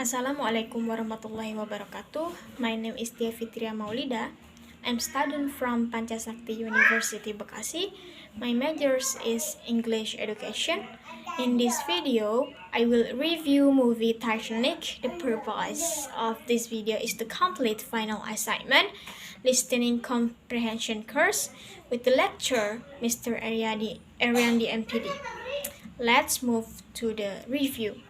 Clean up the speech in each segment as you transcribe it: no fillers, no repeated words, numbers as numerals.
Assalamualaikum warahmatullahi wabarakatuh. My name is Fitria Maulida. I'm student from Pancasakti University Bekasi. My major is English education. In this video, I will review movie Titanic. The purpose of this video is to complete final assignment, listening comprehension course with the lecturer Mr. Eryandi M.Pd. Let's move to the review.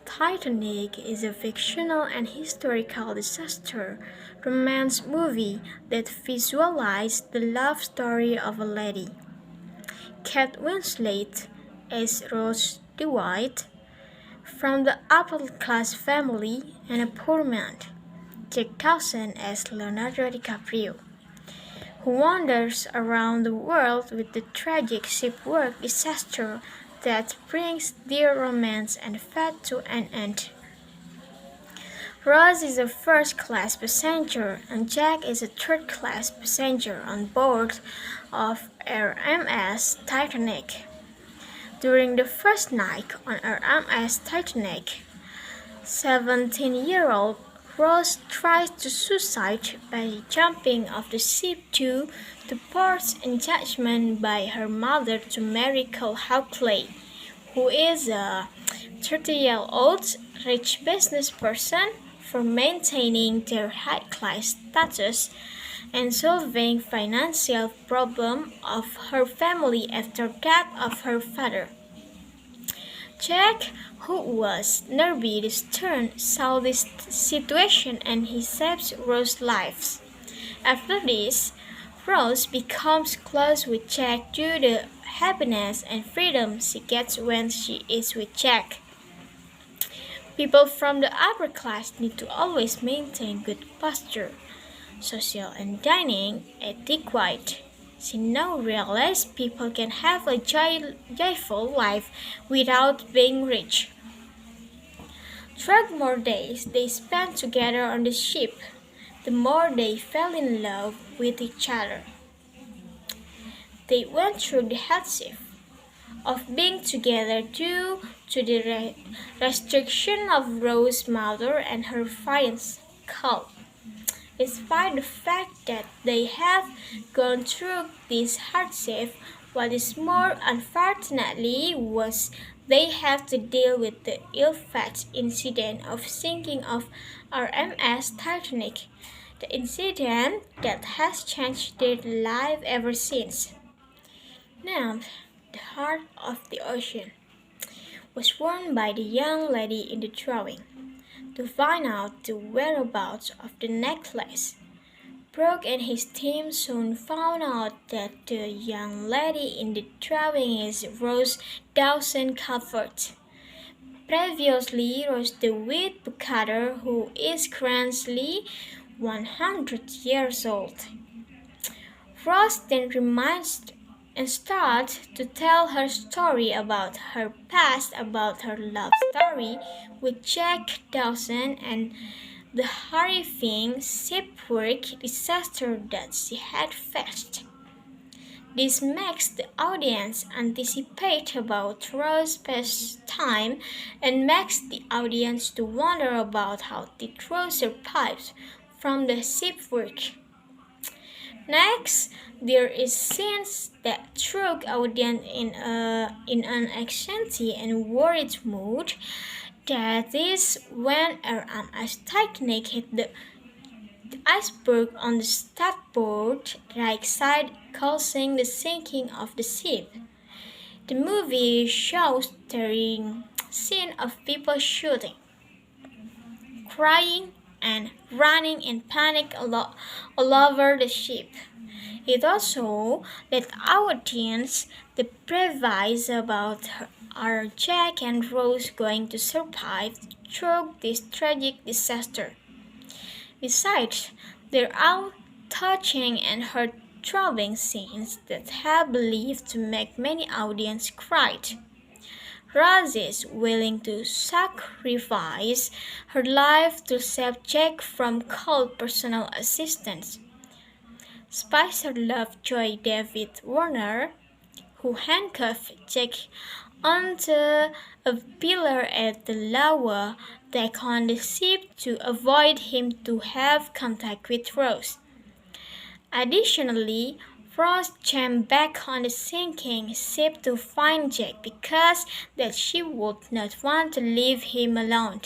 Titanic is a fictional and historical disaster romance movie that visualizes the love story of a lady, Kate Winslet as Rose DeWitt, from the upper-class family, and a poor man, Jack Dawson as Leonardo DiCaprio, who wanders around the world with the tragic shipwreck disaster that brings their romance and faith to an end. Rose is a first-class passenger and Jack is a third-class passenger on board of RMS Titanic. During the first night on RMS Titanic, 17-year-old Rose tries to suicide by jumping off the ship due to forced engagement by her mother to marry Cole Hawkley, who is a 30-year-old rich business person, for maintaining their high-class status and solving financial problems of her family after death of her father. Jack, who was nervy disturbed, saw this situation and he saves Rose's life. After this, Rose becomes close with Jack due to the happiness and freedom she gets when she is with Jack. People from the upper class need to always maintain good posture, social and dining etiquette. She now realizes people can have a joyful life without being rich. The more days they spent together on the ship, the more they fell in love with each other. They went through the hardship of being together due to the restriction of Rose's mother and her parents' cult. Despite the fact that they have gone through this hardship, what is more unfortunately was they have to deal with the ill-fated incident of sinking of RMS Titanic, the incident that has changed their life ever since. Now, the heart of the ocean was worn by the young lady in the drawing. To find out the whereabouts of the necklace, Brooke and his team soon found out that the young lady in the drawing is Rose Dawson Calvert, previously Rose DeWitt Bukater, who is currently 100 years old. Rose then reminds and starts to tell her story about her past, about her love story with Jack Dawson and the horrifying shipwreck disaster that she had faced. This makes the audience anticipate about Rose's past time and makes the audience to wonder about how did Rose survive from the shipwreck. Next, there is scenes that throw audience in an anxiety and worried mood. That is when RMS Titanic hit the iceberg on the starboard right side, causing the sinking of the ship. The movie shows stirring scene of people shooting, crying, and running in panic all over the ship. It also let audience the premise about are Jack and Rose going to survive through this tragic disaster. Besides, there are touching and heart-throbbing scenes that have believed to make many audiences cry. Rose is willing to sacrifice her life to save Jack from cold personal assistance. Spicer Lovejoy David Warner, who handcuffed Jack onto a pillar at the lower deck on the ship to avoid him to have contact with Rose. Additionally, Rose jumped back on the sinking ship to find Jack because that she would not want to leave him alone.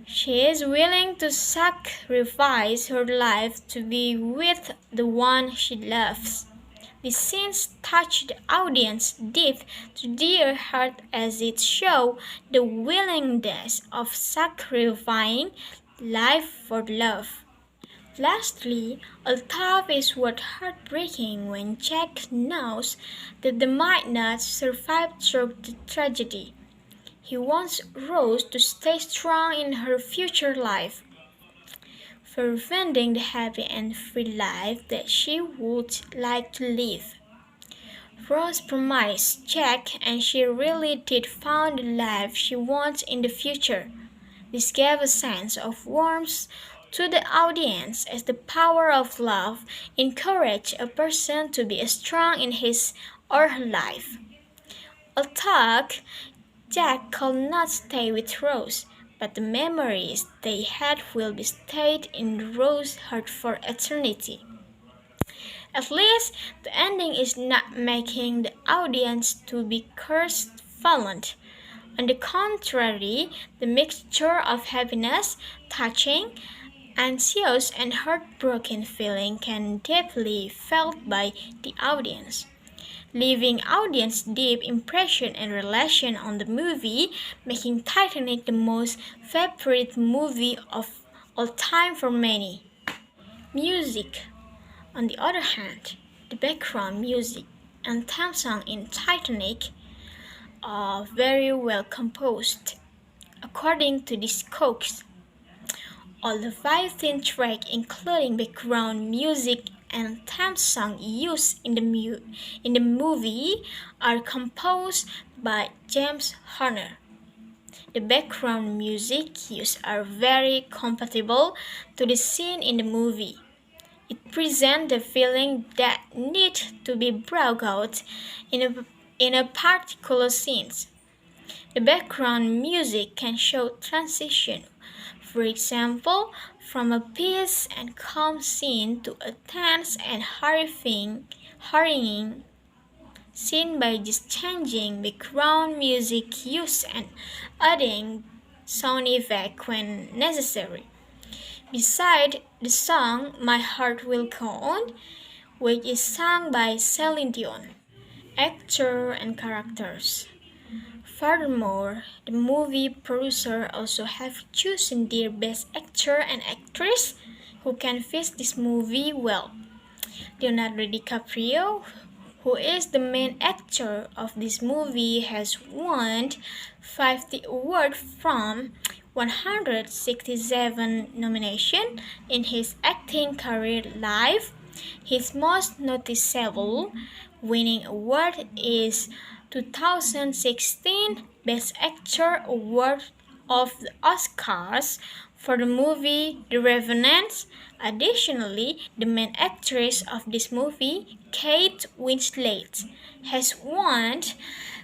She is willing to sacrifice her life to be with the one she loves. The scenes touch the audience deep to their heart as it shows the willingness of sacrificing life for love. Lastly, although it is heartbreaking when Jack knows that they might not survive through the tragedy. He wants Rose to stay strong in her future life, preventing the happy and free life that she would like to live. Rose promised Jack, and she really did find the life she wants in the future. This gave a sense of warmth to the audience as the power of love encourages a person to be strong in his or her life. Although Jack could not stay with Rose, but the memories they had will be stayed in Rose's heart for eternity. At least the ending is not making the audience to be crestfallen. On the contrary, the mixture of happiness, touching, anxious, and heartbroken feeling can deeply felt by the audience, leaving audience deep impression and relation on the movie, making Titanic the most favorite movie of all time for many. Music. On the other hand, the background music and theme song in Titanic are very well composed. According to Discogs, all the 15 tracks, including background music and theme song used in the movie, are composed by James Horner. The background music used are very compatible to the scene in the movie. It presents the feeling that needs to be brought out in a particular scene. The background music can show transition, for example, from a peace and calm scene to a tense and hurrying scene by just changing background music use and adding sound effect when necessary. Beside the song My Heart Will Go On, which is sung by Celine Dion. Actor and characters. Furthermore, the movie producer also have chosen their best actor and actress who can fit this movie well. Leonardo DiCaprio, who is the main actor of this movie, has won 50 awards from 167 nominations in his acting career live. His most noticeable winning award is 2016 Best Actor Award of the Oscars for the movie The Revenant. Additionally, the main actress of this movie, Kate Winslet, has won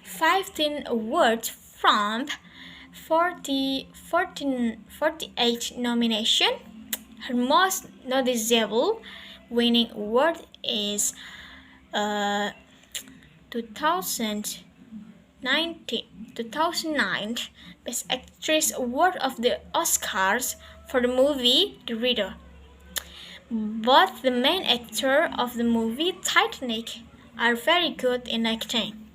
15 awards from 48 nominations. Her most noticeable winning award is 2009 Best Actress Award of the Oscars for the movie The Reader. Both the main actor of the movie Titanic are very good in acting.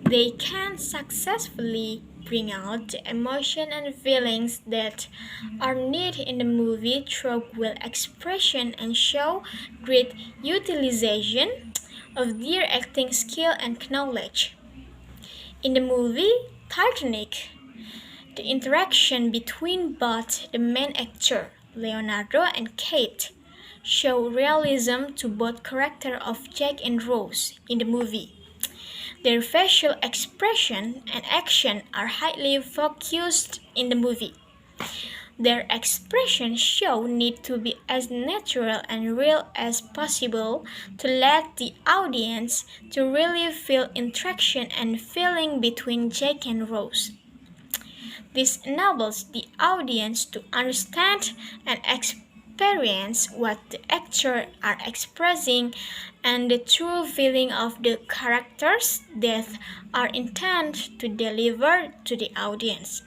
They can successfully bring out the emotion and feelings that are needed in the movie through well expression and show great utilization of their acting skill and knowledge. In the movie Titanic, the interaction between both the main actor, Leonardo, and Kate show realism to both characters of Jack and Rose in the movie. Their facial expression and action are highly focused in the movie. Their expressions show need to be as natural and real as possible to let the audience to really feel interaction and feeling between Jack and Rose. This enables the audience to understand and experience what the actors are expressing and the true feeling of the characters that are intended to deliver to the audience.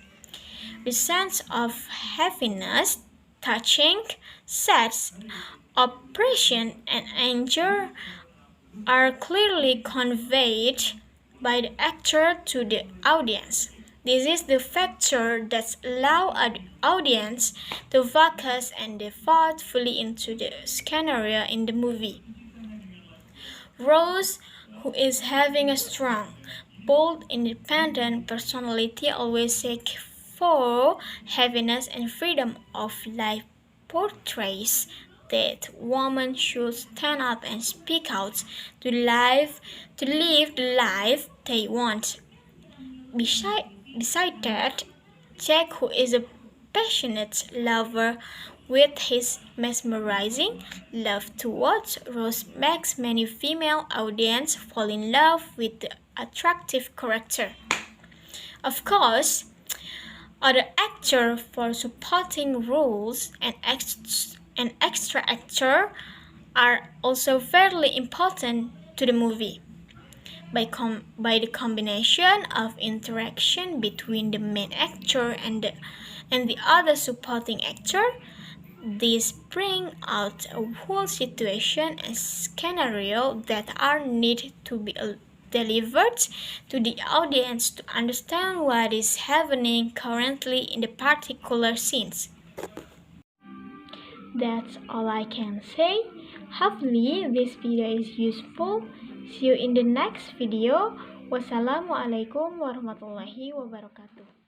The sense of happiness, touching, sadness, oppression, and anger are clearly conveyed by the actor to the audience. This is the factor that allows an audience to focus and devote fully into the scenario in the movie. Rose, who is having a strong, bold, independent personality, always seeks for happiness and freedom of life, portrays that women should stand up and speak out to live the life they want. Beside that, Jack, who is a passionate lover with his mesmerizing love towards Rose, makes many female audience fall in love with the attractive character. Of course, other actors for supporting roles and extra actor are also fairly important to the movie. By the combination of interaction between the main actor and the other supporting actor, this brings out a whole situation and scenario that are needed to be delivered to the audience to understand what is happening currently in the particular scenes. That's all I can say. Hopefully this video is useful. See you in the next video. Wassalamualaikum warahmatullahi wabarakatuh.